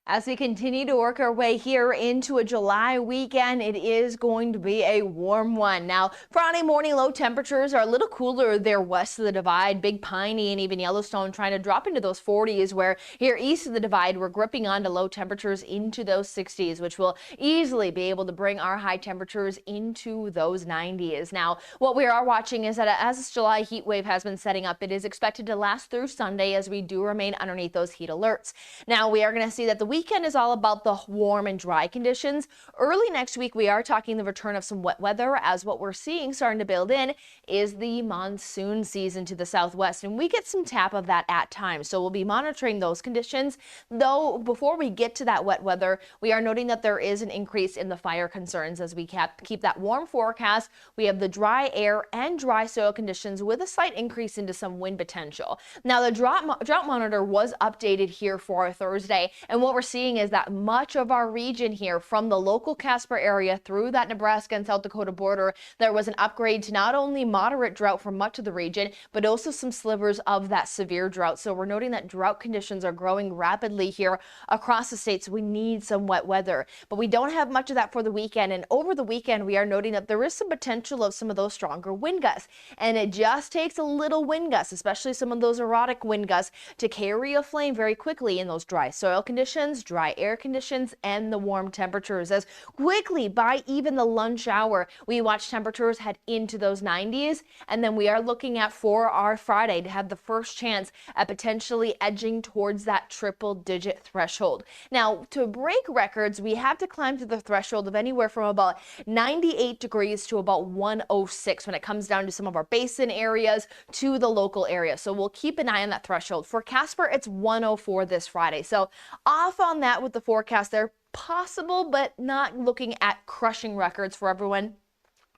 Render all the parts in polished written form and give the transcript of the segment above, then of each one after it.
As we continue to work our way here into a July weekend, it is going to be a warm one. Now, Friday morning low temperatures are a little cooler there west of the divide. Big Piney and even Yellowstone trying to drop into those 40s, where here east of the divide, we're gripping onto low temperatures into those 60s, which will easily be able to bring our high temperatures into those 90s. Now, what we are watching is that as this July heat wave has been setting up, it is expected to last through Sunday as we do remain underneath those heat alerts. Now, we are going to see that the weekend is all about the warm and dry conditions. Early next week, we are talking the return of some wet weather, as what we're seeing starting to build in is the monsoon season to the southwest, and we get some tap of that at times. So we'll be monitoring those conditions. Though before we get to that wet weather, we are noting that there is an increase in the fire concerns as we keep that warm forecast. We have the dry air and dry soil conditions with a slight increase into some wind potential. Now, the drought monitor was updated here for Thursday, and what we're seeing is that much of our region here, from the local Casper area through that Nebraska and South Dakota border, there was an upgrade to not only moderate drought for much of the region, but also some slivers of that severe drought. So we're noting that drought conditions are growing rapidly here across the state. So we need some wet weather, but we don't have much of that for the weekend. And over the weekend, we are noting that there is some potential of some of those stronger wind gusts. And it just takes a little wind gust, especially some of those erratic wind gusts, to carry a flame very quickly in those dry soil conditions, dry air conditions, and the warm temperatures. As quickly by even the lunch hour, we watch temperatures head into those 90s, and then we are looking at for our Friday to have the first chance at potentially edging towards that triple-digit threshold. Now, to break records, we have to climb to the threshold of anywhere from about 98 degrees to about 106 when it comes down to some of our basin areas to the local area. So we'll keep an eye on that threshold. For Casper, it's 104 this Friday. So off on that with the forecast there, possible, but not looking at crushing records for everyone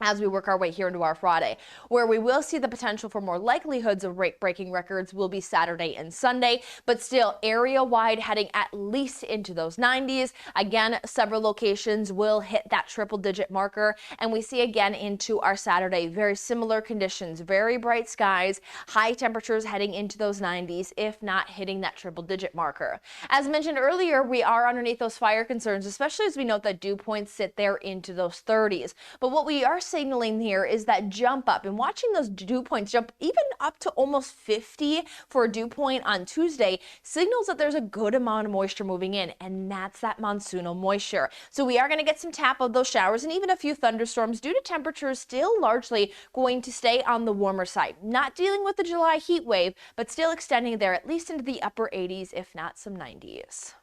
as we work our way here into our Friday. Where we will see the potential for more likelihoods of breaking records will be Saturday and Sunday, but still area-wide heading at least into those 90s. Again, several locations will hit that triple-digit marker, and we see again into our Saturday very similar conditions, very bright skies, high temperatures heading into those 90s, if not hitting that triple-digit marker. As mentioned earlier, we are underneath those fire concerns, especially as we note that dew points sit there into those 30s. But what we are signaling here is that jump up, and watching those dew points jump even up to almost 50 for a dew point on Tuesday signals that there's a good amount of moisture moving in, and that's that monsoonal moisture. So we are going to get some tap of those showers and even a few thunderstorms due to temperatures still largely going to stay on the warmer side. Not dealing with the July heat wave, but still extending there at least into the upper 80s, if not some 90s.